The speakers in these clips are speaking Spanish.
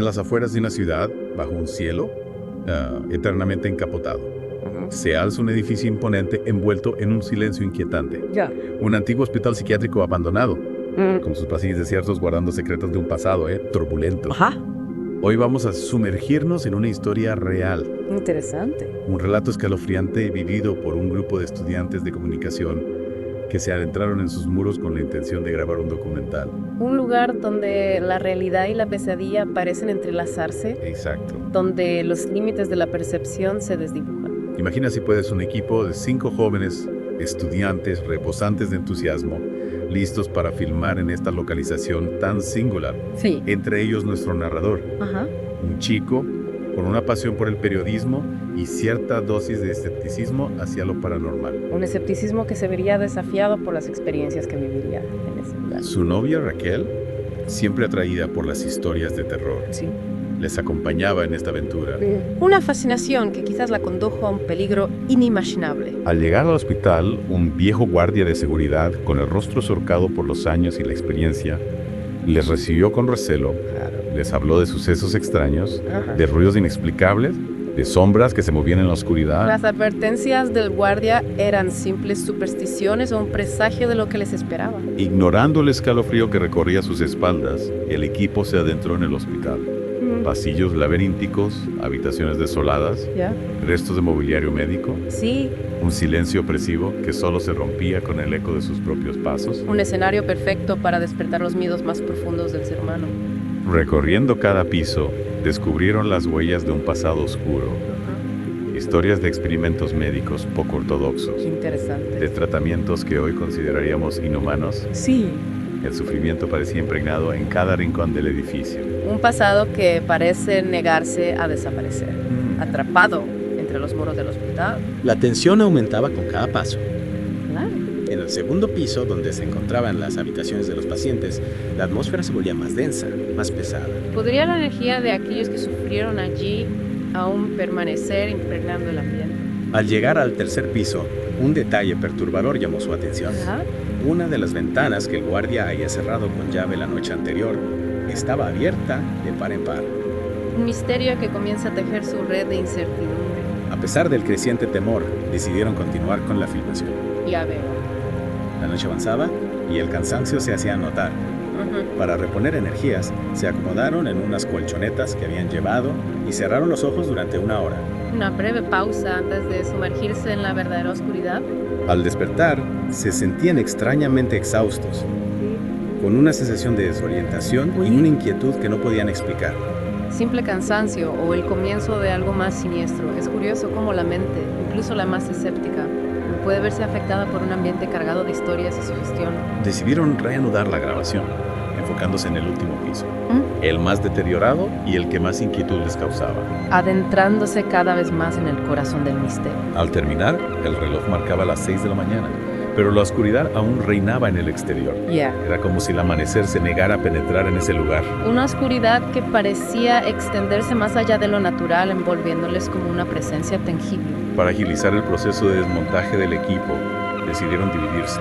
en las afueras de una ciudad, bajo un cielo eternamente encapotado. Se alza un edificio imponente envuelto en un silencio inquietante. Ya. Un antiguo hospital psiquiátrico abandonado, con sus pasillos desiertos guardando secretos de un pasado turbulento. Ajá. Hoy vamos a sumergirnos en una historia real. Interesante. Un relato escalofriante vivido por un grupo de estudiantes de comunicación que se adentraron en sus muros con la intención de grabar un documental. Un lugar donde la realidad y la pesadilla parecen entrelazarse, Exacto. donde los límites de la percepción se desdibujan. Imagina si puedes un equipo de 5 jóvenes estudiantes rebosantes de entusiasmo, listos para filmar en esta localización tan singular. Sí. Entre ellos nuestro narrador, Ajá. un chico con una pasión por el periodismo y cierta dosis de escepticismo hacia lo paranormal. Un escepticismo que se vería desafiado por las experiencias que viviría en ese lugar. Su novia Raquel, siempre atraída por las historias de terror, Sí. les acompañaba en esta aventura. Una fascinación que quizás la condujo a un peligro inimaginable. Al llegar al hospital, un viejo guardia de seguridad, con el rostro surcado por los años y la experiencia, les recibió con recelo, les habló de sucesos extraños, Ajá. de ruidos inexplicables, de sombras que se movían en la oscuridad. Las advertencias del guardia eran simples supersticiones o un presagio de lo que les esperaba. Ignorando el escalofrío que recorría sus espaldas, el equipo se adentró en el hospital. Pasillos laberínticos, habitaciones desoladas, ¿Ya? restos de mobiliario médico, Sí, un silencio opresivo que solo se rompía con el eco de sus propios pasos. un escenario perfecto para despertar los miedos más profundos del ser humano. Recorriendo cada piso, descubrieron las huellas de un pasado oscuro, historias de experimentos médicos poco ortodoxos, Qué interesante. de tratamientos que hoy consideraríamos inhumanos. Sí. El sufrimiento parecía impregnado en cada rincón del edificio. Un pasado que parece negarse a desaparecer, atrapado entre los muros del hospital. La tensión aumentaba con cada paso. Claro. En el segundo piso, donde se encontraban las habitaciones de los pacientes, la atmósfera se volvía más densa, más pesada. ¿Podría la energía de aquellos que sufrieron allí aún permanecer impregnando el ambiente? Al llegar al tercer piso, un detalle perturbador llamó su atención. Ajá. Una de las ventanas que el guardia había cerrado con llave la noche anterior estaba abierta de par en par. Un misterio que comienza a tejer su red de incertidumbre. A pesar del creciente temor, decidieron continuar con la filmación. Ya veo. La noche avanzaba y el cansancio se hacía notar. Para reponer energías, se acomodaron en unas colchonetas que habían llevado y cerraron los ojos durante 1 hora. Una breve pausa antes de sumergirse en la verdadera oscuridad. Al despertar, se sentían extrañamente exhaustos, con una sensación de desorientación y una inquietud que no podían explicar. Simple cansancio o el comienzo de algo más siniestro. Es curioso cómo la mente, incluso la más escéptica, puede verse afectada por un ambiente cargado de historias y sugestión. Decidieron reanudar la grabación, enfocándose en el último piso, el más deteriorado y el que más inquietud les causaba. Adentrándose cada vez más en el corazón del misterio. Al terminar, el reloj marcaba las 6 de la mañana, pero la oscuridad aún reinaba en el exterior. Ya. Era como si el amanecer se negara a penetrar en ese lugar. Una oscuridad que parecía extenderse más allá de lo natural, envolviéndoles como una presencia tangible. Para agilizar el proceso de desmontaje del equipo, decidieron dividirse.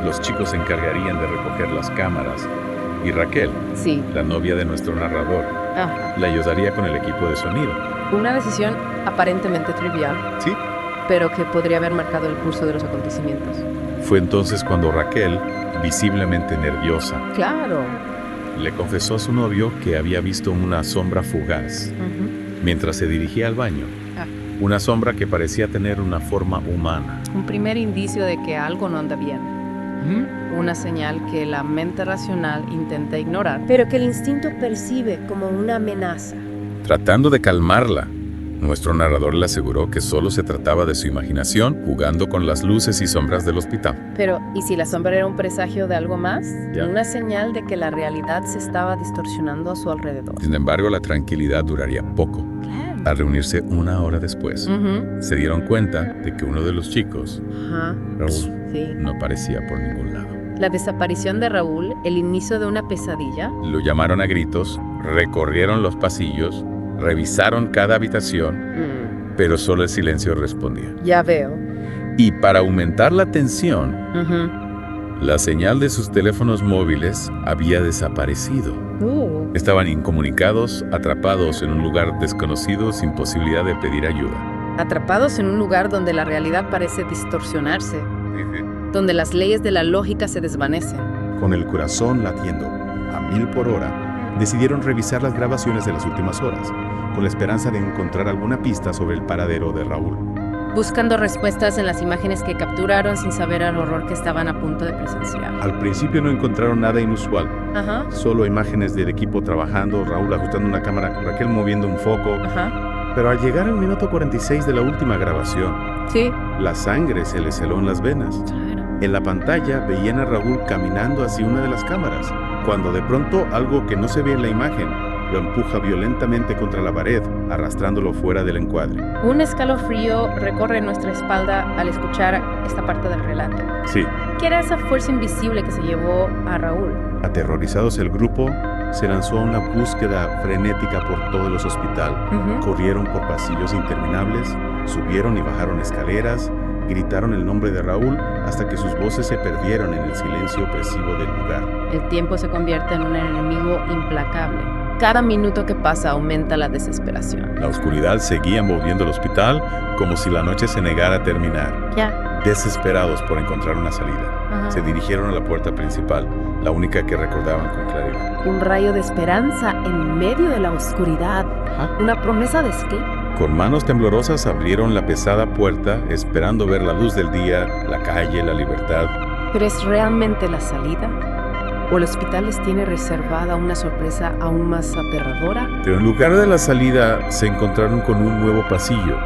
Los chicos se encargarían de recoger las cámaras y Raquel, Sí. la novia de nuestro narrador, Ah, le ayudaría con el equipo de sonido. una decisión aparentemente trivial, Sí. pero que podría haber marcado el curso de los acontecimientos. Fue entonces cuando Raquel, visiblemente nerviosa, Claro. le confesó a su novio que había visto una sombra fugaz mientras se dirigía al baño. Una sombra que parecía tener una forma humana. Un primer indicio de que algo no anda bien. Una señal que la mente racional intenta ignorar, pero que el instinto percibe como una amenaza. Tratando de calmarla, nuestro narrador le aseguró que solo se trataba de su imaginación jugando con las luces y sombras del hospital. Pero, ¿y si la sombra era un presagio de algo más? Ya. Una señal de que la realidad se estaba distorsionando a su alrededor. Sin embargo, la tranquilidad duraría poco. Claro. Al reunirse 1 hora después, se dieron cuenta de que uno de los chicos, Ajá. Raúl, Sí. no aparecía por ningún lado. La desaparición de Raúl, el inicio de una pesadilla. Lo llamaron a gritos, recorrieron los pasillos, revisaron cada habitación, pero solo el silencio respondía. Ya veo. Y para aumentar la tensión, La señal de sus teléfonos móviles había desaparecido. Estaban incomunicados, atrapados en un lugar desconocido sin posibilidad de pedir ayuda. Atrapados en un lugar donde la realidad parece distorsionarse, donde las leyes de la lógica se desvanecen. Con el corazón latiendo a 1000 por hora, decidieron revisar las grabaciones de las últimas horas, con la esperanza de encontrar alguna pista sobre el paradero de Raúl. Buscando respuestas en las imágenes que capturaron sin saber el horror que estaban a punto de presenciar. Al principio no encontraron nada inusual, Ajá, solo imágenes del equipo trabajando, Raúl ajustando una cámara, Raquel moviendo un foco. ajá. Pero al llegar al minuto 46 de la última grabación, Sí. la sangre se les heló en las venas. En la pantalla veían a Raúl caminando hacia una de las cámaras, cuando de pronto algo que no se ve en la imagen lo empuja violentamente contra la pared, arrastrándolo fuera del encuadre. Un escalofrío recorre nuestra espalda al escuchar esta parte del relato. Sí, ¿Qué era esa fuerza invisible que se llevó a Raúl? aterrorizados el grupo se lanzó a una búsqueda frenética por todo el hospital. Corrieron por pasillos interminables, subieron y bajaron escaleras, gritaron el nombre de Raúl hasta que sus voces se perdieron en el silencio opresivo del lugar. El tiempo se convierte en un enemigo implacable. Cada minuto que pasa aumenta la desesperación. La oscuridad seguía envolviendo el hospital como si la noche se negara a terminar. Ya. Desesperados por encontrar una salida, Ajá. se dirigieron a la puerta principal, la única que recordaban con claridad. Un rayo de esperanza en medio de la oscuridad. Una promesa de escape. Con manos temblorosas abrieron la pesada puerta, esperando ver la luz del día, la calle, la libertad. ¿Pero es realmente la salida? ¿O el hospital les tiene reservada una sorpresa aún más aterradora? Pero en lugar de la salida, se encontraron con un nuevo pasillo,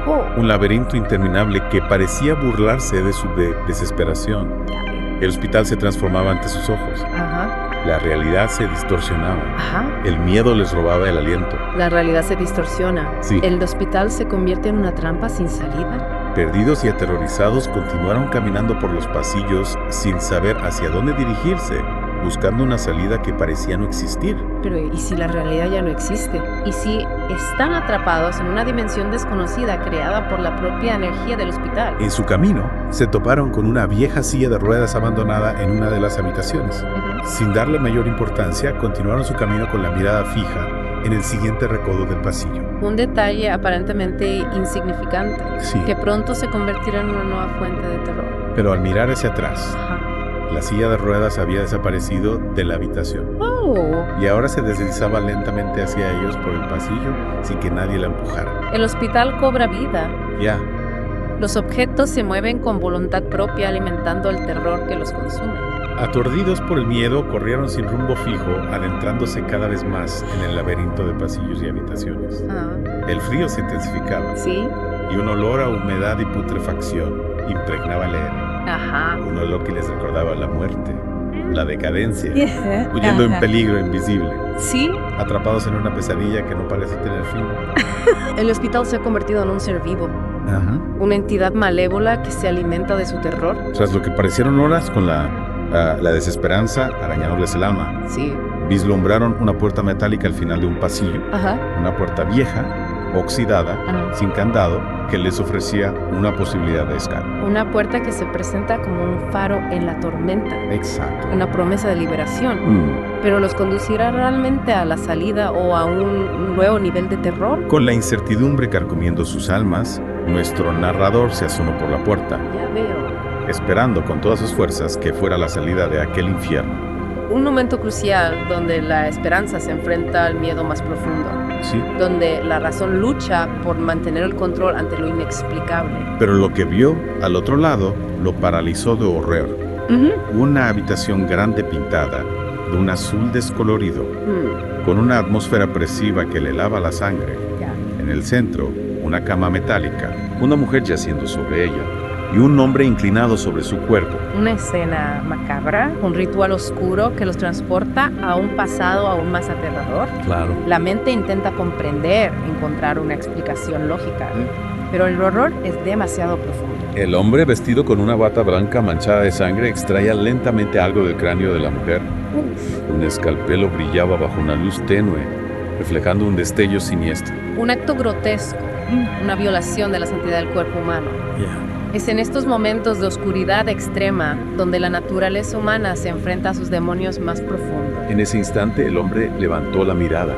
Oh, un laberinto interminable que parecía burlarse de su desesperación. ya veo. El hospital se transformaba ante sus ojos. Ajá, La realidad se distorsionaba. ajá. El miedo les robaba el aliento. La realidad se distorsiona. Sí. El hospital se convierte en una trampa sin salida. Perdidos y aterrorizados, continuaron caminando por los pasillos sin saber hacia dónde dirigirse, buscando una salida que parecía no existir. Pero ¿y si la realidad ya no existe? ¿Y si están atrapados en una dimensión desconocida creada por la propia energía del hospital? En su camino, se toparon con una vieja silla de ruedas abandonada en una de las habitaciones. Ujú. Sin darle mayor importancia, continuaron su camino con la mirada fija en el siguiente recodo del pasillo. Un detalle aparentemente insignificante, Sí, que pronto se convertirá en una nueva fuente de terror. pero al mirar hacia atrás, Ajá. la silla de ruedas había desaparecido de la habitación Oh, y ahora se deslizaba lentamente hacia ellos por el pasillo sin que nadie la empujara. el hospital cobra vida. Ya, Los objetos se mueven con voluntad propia alimentando el terror que los consume. aturdidos por el miedo, corrieron sin rumbo fijo, adentrándose cada vez más en el laberinto de pasillos y habitaciones. Ah, El frío se intensificaba sí, y un olor a humedad y putrefacción impregnaba el aire. ajá. Un olor que les recordaba la muerte, la decadencia, huyendo en peligro invisible, Sí, atrapados en una pesadilla que no parece tener fin. el hospital se ha convertido en un ser vivo, Ajá. una entidad malévola que se alimenta de su terror. Tras lo que parecieron horas con la desesperanza arañándoles el alma, Sí, vislumbraron una puerta metálica al final de un pasillo, ajá. una puerta vieja, oxidada, Ajá. sin candado, que les ofrecía una posibilidad de escape. Una puerta que se presenta como un faro en la tormenta, Exacto. una promesa de liberación. ¿Pero los conducirá realmente a la salida o a un nuevo nivel de terror? Con la incertidumbre carcomiendo sus almas, nuestro narrador se asomó por la puerta, Ya veo. esperando con todas sus fuerzas que fuera la salida de aquel infierno. Un momento crucial donde la esperanza se enfrenta al miedo más profundo, Sí. donde la razón lucha por mantener el control ante lo inexplicable. Pero lo que vio al otro lado lo paralizó de horror. Una habitación grande pintada de un azul descolorido, con una atmósfera opresiva que le lava la sangre. Ya. En el centro, una cama metálica, una mujer yaciendo sobre ella y un hombre inclinado sobre su cuerpo. Una escena macabra, un ritual oscuro que los transporta a un pasado aún más aterrador. Claro. La mente intenta comprender, encontrar una explicación lógica, pero el horror es demasiado profundo. El hombre, vestido con una bata blanca manchada de sangre, extraía lentamente algo del cráneo de la mujer. Un escalpelo brillaba bajo una luz tenue, reflejando un destello siniestro. Un acto grotesco, una violación de la santidad del cuerpo humano. Es en estos momentos de oscuridad extrema donde la naturaleza humana se enfrenta a sus demonios más profundos. En ese instante el hombre levantó la mirada.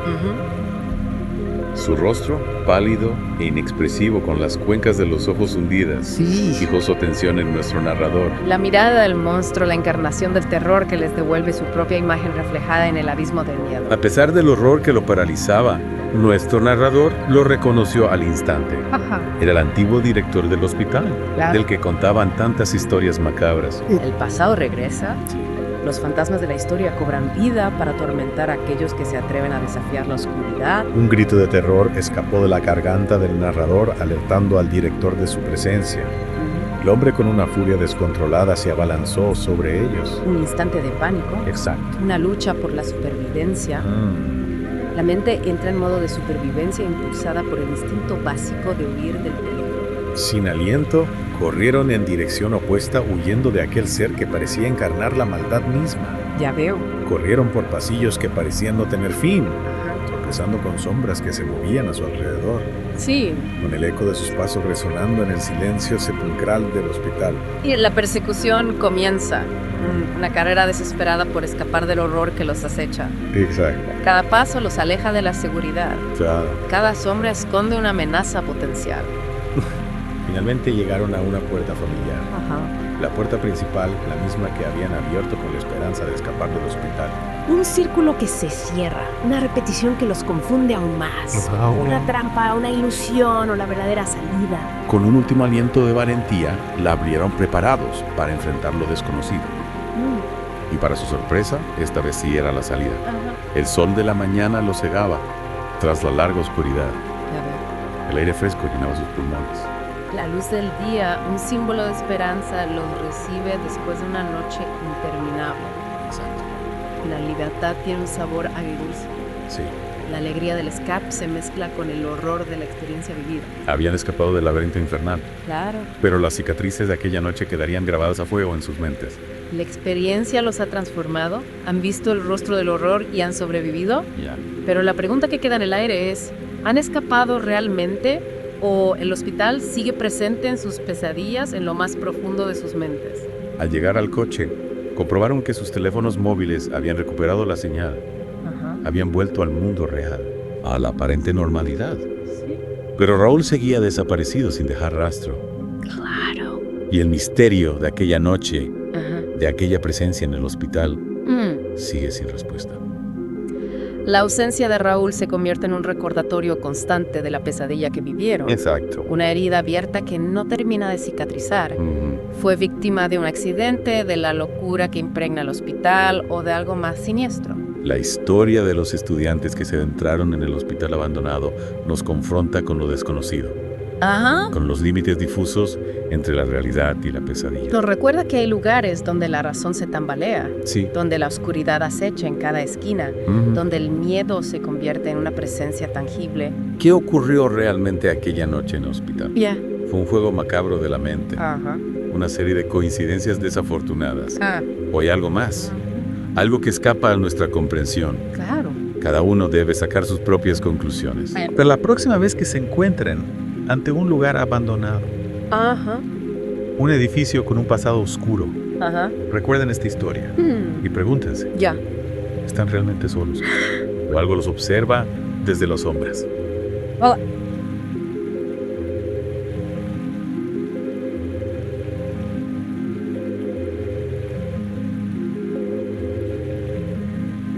Su rostro, pálido e inexpresivo con las cuencas de los ojos hundidas, fijó su atención en nuestro narrador. La mirada del monstruo, la encarnación del terror que les devuelve su propia imagen reflejada en el abismo del miedo. A pesar del horror que lo paralizaba, nuestro narrador lo reconoció al instante. Era el antiguo director del hospital, del que contaban tantas historias macabras. El pasado regresa. Los fantasmas de la historia cobran vida para atormentar a aquellos que se atreven a desafiar la oscuridad. Un grito de terror escapó de la garganta del narrador, alertando al director de su presencia. El hombre, con una furia descontrolada, se abalanzó sobre ellos. Un instante de pánico. Exacto. Una lucha por la supervivencia. La mente entra en modo de supervivencia impulsada por el instinto básico de huir del peligro. Sin aliento, corrieron en dirección opuesta, huyendo de aquel ser que parecía encarnar la maldad misma. Ya veo. Corrieron por pasillos que parecían no tener fin, tropezando con sombras que se movían a su alrededor, Sí. con el eco de sus pasos resonando en el silencio sepulcral del hospital. Y la persecución comienza. Una carrera desesperada por escapar del horror que los acecha. Exacto. Cada paso los aleja de la seguridad. Claro. Cada sombra esconde una amenaza potencial. Finalmente llegaron a una puerta familiar. La puerta principal, la misma que habían abierto con la esperanza de escapar del hospital. Un círculo que se cierra, una repetición que los confunde aún más. Una trampa, una ilusión o la verdadera salida. Con un último aliento de valentía, la abrieron preparados para enfrentar lo desconocido. Y para su sorpresa, esta vez sí era la salida. El sol de la mañana los cegaba, tras la larga oscuridad. Ya veo. El aire fresco llenaba sus pulmones. La luz del día, un símbolo de esperanza, los recibe después de una noche interminable. Exacto. La libertad tiene un sabor agridulce. Sí. La alegría del escape se mezcla con el horror de la experiencia vivida. Habían escapado del laberinto infernal, Claro. pero las cicatrices de aquella noche quedarían grabadas a fuego en sus mentes. La experiencia los ha transformado, han visto el rostro del horror y han sobrevivido. Ya. Pero la pregunta que queda en el aire es, ¿han escapado realmente o el hospital sigue presente en sus pesadillas en lo más profundo de sus mentes? Al llegar al coche, comprobaron que sus teléfonos móviles habían recuperado la señal. Habían vuelto al mundo real, a la aparente normalidad. Sí. Pero Raúl seguía desaparecido sin dejar rastro. Claro. Y el misterio de aquella noche, Ajá. de aquella presencia en el hospital, sigue sin respuesta. La ausencia de Raúl se convierte en un recordatorio constante de la pesadilla que vivieron. Exacto. Una herida abierta que no termina de cicatrizar. Fue víctima de un accidente, de la locura que impregna el hospital o de algo más siniestro. La historia de los estudiantes que se adentraron en el hospital abandonado nos confronta con lo desconocido, Ajá. con los límites difusos entre la realidad y la pesadilla. Nos recuerda que hay lugares donde la razón se tambalea, Sí. donde la oscuridad acecha en cada esquina, donde el miedo se convierte en una presencia tangible. ¿Qué ocurrió realmente aquella noche en el hospital? Ya. Fue un juego macabro de la mente, Ajá. una serie de coincidencias desafortunadas. Ah, ¿O hay algo más? Algo que escapa a nuestra comprensión. claro. Cada uno debe sacar sus propias conclusiones. Pero la próxima vez que se encuentren ante un lugar abandonado, Ajá. un edificio con un pasado oscuro, Ajá. recuerden esta historia y pregúntense, Ya. ¿están realmente solos? O algo los observa desde las sombras. Hola.